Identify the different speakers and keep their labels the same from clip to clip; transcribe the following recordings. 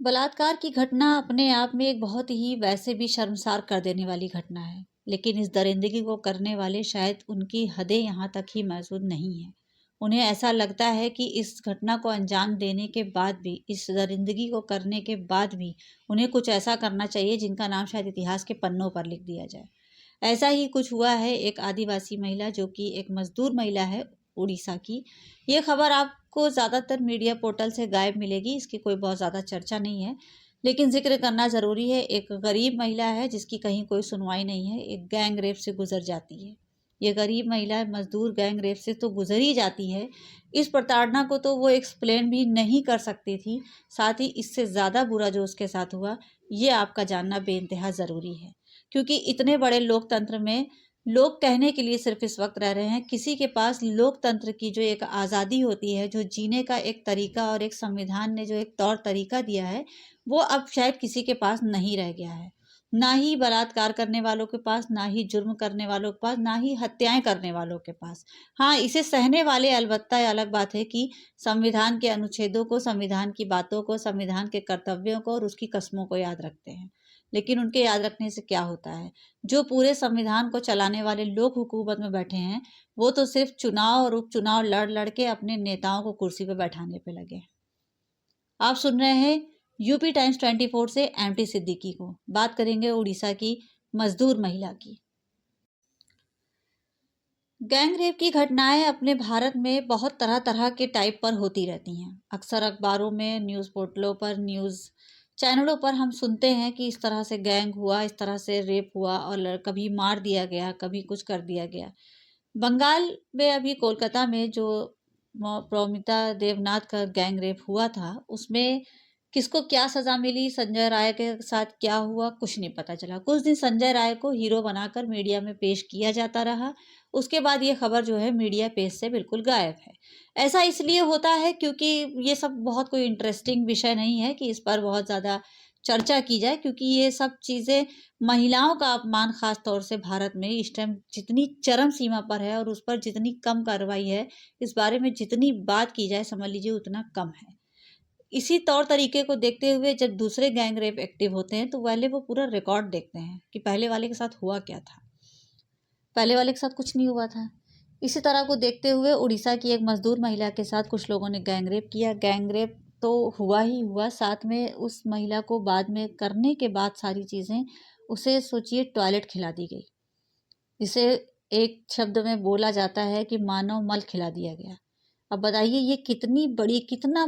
Speaker 1: बलात्कार की घटना अपने आप में एक बहुत ही वैसे भी शर्मसार कर देने वाली घटना है। लेकिन इस दरिंदगी को करने वाले शायद उनकी हदें यहाँ तक ही महसूस नहीं है। उन्हें ऐसा लगता है कि इस घटना को अंजाम देने के बाद भी, इस दरिंदगी को करने के बाद भी उन्हें कुछ ऐसा करना चाहिए जिनका नाम शायद इतिहास के पन्नों पर लिख दिया जाए। ऐसा ही कुछ हुआ है एक आदिवासी महिला, जो कि एक मजदूर महिला है उड़ीसा की। ये खबर आपको ज़्यादातर मीडिया पोर्टल से गायब मिलेगी, इसकी कोई बहुत ज़्यादा चर्चा नहीं है, लेकिन ज़िक्र करना ज़रूरी है। एक गरीब महिला है जिसकी कहीं कोई सुनवाई नहीं है, एक गैंग रेप से गुजर जाती है। ये गरीब महिला मजदूर गैंग रेप से तो गुजर ही जाती है, इस प्रताड़ना को तो वो एक्सप्लेन भी नहीं कर सकती थी। साथ ही इससे ज़्यादा बुरा जो उसके साथ हुआ, ये आपका जानना बेइंतहा ज़रूरी है। क्योंकि इतने बड़े लोकतंत्र में लोग कहने के लिए सिर्फ इस वक्त रह रहे हैं, किसी के पास लोकतंत्र की जो एक आज़ादी होती है, जो जीने का एक तरीका और एक संविधान ने जो एक तौर तरीका दिया है, वो अब शायद किसी के पास नहीं रह गया है। ना ही बलात्कार करने वालों के पास, ना ही जुर्म करने वालों के पास, ना ही हत्याएं करने वालों के पास। हाँ, इसे सहने वाले अलबत्ता ये अलग बात है कि संविधान के अनुच्छेदों को, संविधान की बातों को, संविधान के कर्तव्यों को और उसकी कस्मों को याद रखते हैं। लेकिन उनके याद रखने से क्या होता है? जो पूरे संविधान को चलाने वाले लोग हुकूमत में बैठे हैं, वो तो सिर्फ चुनाव और उपचुनाव लड़ लड़ के अपने नेताओं को कुर्सी पे बैठाने पे लगे हैं। आप सुन रहे हैं यूपी टाइम्स 24 से एमटी सिद्दीकी को। बात करेंगे उड़ीसा की मजदूर महिला की। गैंग रेप की घटनाएं अपने भारत में बहुत तरह तरह के टाइप पर होती रहती हैं। अक्सर अखबारों में, न्यूज़ पोर्टलों पर, न्यूज़ चैनलों पर हम सुनते हैं कि इस तरह से गैंग हुआ, इस तरह से रेप हुआ और कभी मार दिया गया, कभी कुछ कर दिया गया। बंगाल में अभी कोलकाता में जो प्रोमिता देवनाथ का गैंग रेप हुआ था, उसमें किसको क्या सजा मिली, संजय राय के साथ क्या हुआ, कुछ नहीं पता चला। कुछ दिन संजय राय को हीरो बनाकर मीडिया में पेश किया जाता रहा, उसके बाद ये खबर जो है मीडिया पेज से बिल्कुल गायब है। ऐसा इसलिए होता है क्योंकि ये सब बहुत कोई इंटरेस्टिंग विषय नहीं है कि इस पर बहुत ज़्यादा चर्चा की जाए, क्योंकि ये सब चीज़ें महिलाओं का अपमान खास तौर से भारत में इस टाइम जितनी चरम सीमा पर है और उस पर जितनी कम कार्रवाई है, इस बारे में जितनी बात की जाए समझ लीजिए उतना कम है। इसी तौर तरीके को देखते हुए जब दूसरे गैंग रेप एक्टिव होते हैं तो पहले वो पूरा रिकॉर्ड देखते हैं कि पहले वाले के साथ हुआ क्या था। पहले वाले के साथ कुछ नहीं हुआ था। इसी तरह को देखते हुए उड़ीसा की एक मजदूर महिला के साथ कुछ लोगों ने गैंग रेप किया। गैंग रेप तो हुआ ही हुआ, साथ में उस महिला को बाद में करने के बाद सारी चीज़ें, उसे सोचिए टॉयलेट खिला दी गई, जिसे एक शब्द में बोला जाता है कि मानव मल खिला दिया गया। अब बताइए ये कितनी बड़ी, कितना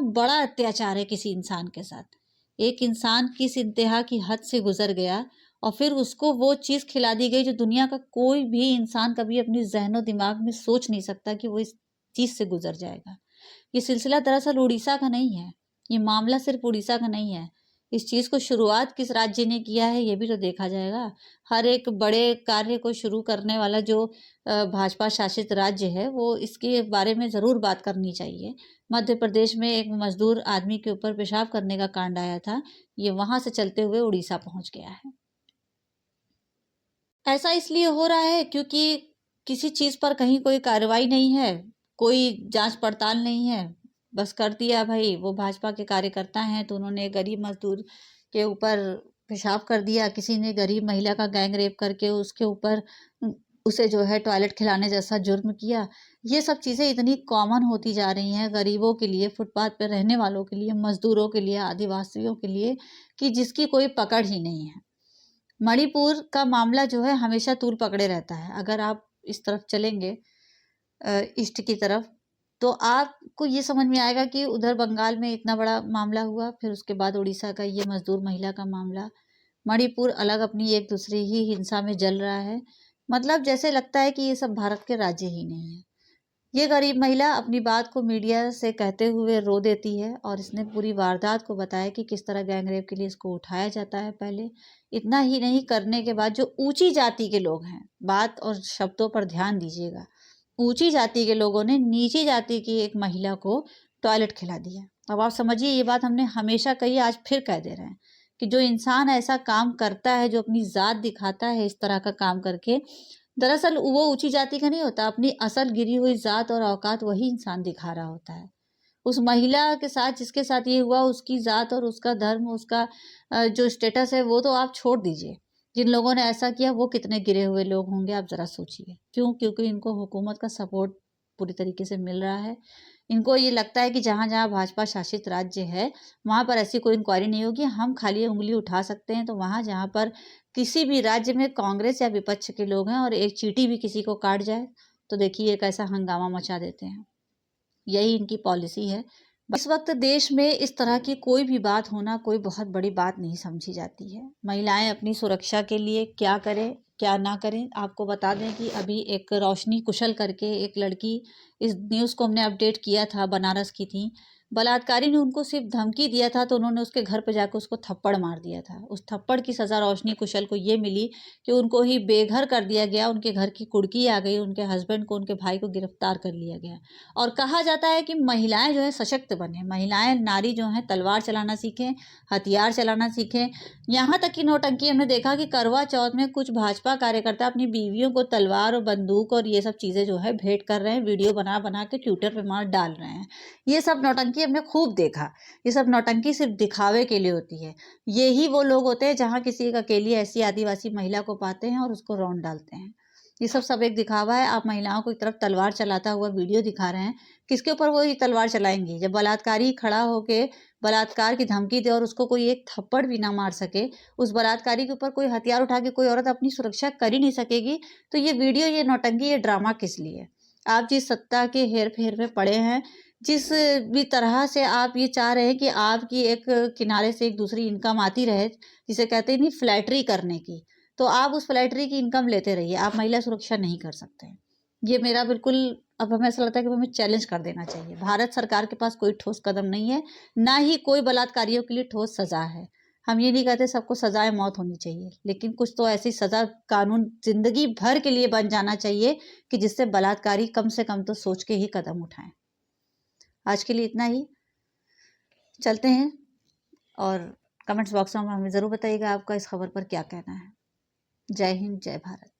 Speaker 1: बड़ा अत्याचार है किसी इंसान के साथ। एक इंसान किस इंतहा की हद से गुजर गया और फिर उसको वो चीज़ खिला दी गई जो दुनिया का कोई भी इंसान कभी अपनी ज़हनो दिमाग में सोच नहीं सकता कि वो इस चीज़ से गुजर जाएगा। ये सिलसिला दरअसल उड़ीसा का नहीं है, ये मामला सिर्फ उड़ीसा का नहीं है। इस चीज़ को शुरुआत किस राज्य ने किया है ये भी तो देखा जाएगा। हर एक बड़े कार्य को शुरू करने वाला जो भाजपा शासित राज्य है, वो इसके बारे में ज़रूर बात करनी चाहिए। मध्य प्रदेश में एक मजदूर आदमी के ऊपर पेशाब करने का कांड आया था, ये वहाँ से चलते हुए उड़ीसा पहुँच गया है। ऐसा इसलिए हो रहा है क्योंकि किसी चीज़ पर कहीं कोई कार्रवाई नहीं है, कोई जांच पड़ताल नहीं है। बस कर दिया भाई, वो भाजपा के कार्यकर्ता हैं तो उन्होंने गरीब मजदूर के ऊपर पेशाब कर दिया, किसी ने गरीब महिला का गैंग रेप करके उसके ऊपर उसे जो है टॉयलेट खिलाने जैसा जुर्म किया। ये सब चीज़ें इतनी कॉमन होती जा रही हैं गरीबों के लिए, फुटपाथ पर रहने वालों के लिए, मजदूरों के लिए, आदिवासियों के लिए, कि जिसकी कोई पकड़ ही नहीं है। मणिपुर का मामला जो है हमेशा तूल पकड़े रहता है। अगर आप इस तरफ चलेंगे ईस्ट की तरफ, तो आपको ये समझ में आएगा कि उधर बंगाल में इतना बड़ा मामला हुआ, फिर उसके बाद उड़ीसा का ये मजदूर महिला का मामला, मणिपुर अलग अपनी एक दूसरी ही हिंसा में जल रहा है। मतलब जैसे लगता है कि ये सब भारत के राज्य ही नहीं है। ये गरीब महिला अपनी बात को मीडिया से कहते हुए रो देती है और इसने पूरी वारदात को बताया कि किस तरह गैंग रेप के लिए इसको उठाया जाता है पहले। इतना ही नहीं करने के बाद जो ऊंची जाति के लोग हैं, बात और शब्दों पर ध्यान दीजिएगा, ऊंची जाति के लोगों ने नीची जाति की एक महिला को टॉयलेट खिला दिया। अब आप समझिए, ये बात हमने हमेशा कही, आज फिर कह दे रहे हैं कि जो इंसान ऐसा काम करता है, जो अपनी जात दिखाता है इस तरह का काम करके, दरअसल वो ऊंची जाति का नहीं होता, अपनी असल गिरी हुई जात और औकात वही इंसान दिखा रहा होता है। उस महिला के साथ जिसके साथ ये हुआ उसकी ज़ात और उसका धर्म, उसका जो स्टेटस है वो तो आप छोड़ दीजिए। जिन लोगों ने ऐसा किया वो कितने गिरे हुए लोग होंगे आप ज़रा सोचिए। क्यों? क्योंकि इनको हुकूमत का सपोर्ट पूरी तरीके से मिल रहा है। इनको ये लगता है कि जहाँ-जहाँ भाजपा शासित राज्य है, वहाँ पर ऐसी कोई इंक्वायरी नहीं होगी। हम खाली उँगली उठा सकते हैं, तो वहाँ जहाँ पर किसी भी राज्य में कांग्रेस या विपक्ष के लोग हैं और एक चींटी भी किसी को काट जाए, तो देखिए एक ऐसा हंगामा मचा देते हैं। यही इनकी पॉलिसी है। इस वक्त देश में इस तरह की कोई भी बात होना कोई बहुत बड़ी बात नहीं समझी जाती है। महिलाएं अपनी सुरक्षा के लिए क्या करें, क्या ना करें। आपको बता दें कि अभी एक रोशनी कुशल करके एक लड़की, इस न्यूज़ को हमने अपडेट किया था, बनारस की थी। बलात्कारी ने उनको सिर्फ धमकी दिया था तो उन्होंने उसके घर पे जाकर उसको थप्पड़ मार दिया था। उस थप्पड़ की सज़ा रोशनी कुशल को ये मिली कि उनको ही बेघर कर दिया गया, उनके घर की कुर्की आ गई, उनके हस्बैंड को, उनके भाई को गिरफ्तार कर लिया गया। और कहा जाता है कि महिलाएं जो है सशक्त बने, महिलाएं नारी जो हैं तलवार चलाना सीखें, हथियार चलाना सीखें। यहाँ तक कि नौटंकी हमने देखा कि करवा चौथ में कुछ भाजपा कार्यकर्ता अपनी बीवियों को तलवार और बंदूक और ये सब चीज़ें जो है भेंट कर रहे हैं, वीडियो बना बना के ट्विटर पे मार डाल रहे हैं। ये सब नौटंकी हमने खूब देखा। ये सब नौटंकी सिर्फ दिखावे के लिए होती है। यही वो लोग होते हैं जहाँ किसी एक अकेली ऐसी आदिवासी महिला को पाते हैं और उसको रौंद डालते हैं। ये सब एक दिखावा है। आप महिलाओं को एक तरफ तलवार चलाता हुआ वीडियो दिखा रहे हैं, किसके ऊपर वो ये तलवार चलाएंगी? जब बलात्कारी खड़ा होके बलात्कार की धमकी दे और उसको कोई एक थप्पड़ भी ना मार सके, उस बलात्कारी के ऊपर कोई हथियार उठा के कोई औरत अपनी सुरक्षा कर ही नहीं सकेगी, तो ये वीडियो, ये नौटंकी, ये ड्रामा किस लिए? आप जिस सत्ता के हेर-फेर में पड़े हैं, जिस भी तरह से आप ये चाह रहे हैं कि आपकी एक किनारे से एक दूसरी इनकम आती रहे, जिसे कहते हैं नहीं फ्लैटरी करने की, तो आप उस फ्लैटरी की इनकम लेते रहिए, आप महिला सुरक्षा नहीं कर सकते। ये मेरा बिल्कुल, अब हमें ऐसा लगता है कि हमें चैलेंज कर देना चाहिए। भारत सरकार के पास कोई ठोस कदम नहीं है, ना ही कोई बलात्कारियों के लिए ठोस सज़ा है। हम ये नहीं कहते सबको सज़ाए मौत होनी चाहिए, लेकिन कुछ तो ऐसी सज़ा कानून ज़िंदगी भर के लिए बन जाना चाहिए कि जिससे बलात्कारी कम से कम तो सोच के ही कदम उठाएँ। आज के लिए इतना ही। चलते हैं और कमेंट्स बॉक्स में हमें ज़रूर बताइएगा आपका इस खबर पर क्या कहना है। जय हिंद, जय भारत।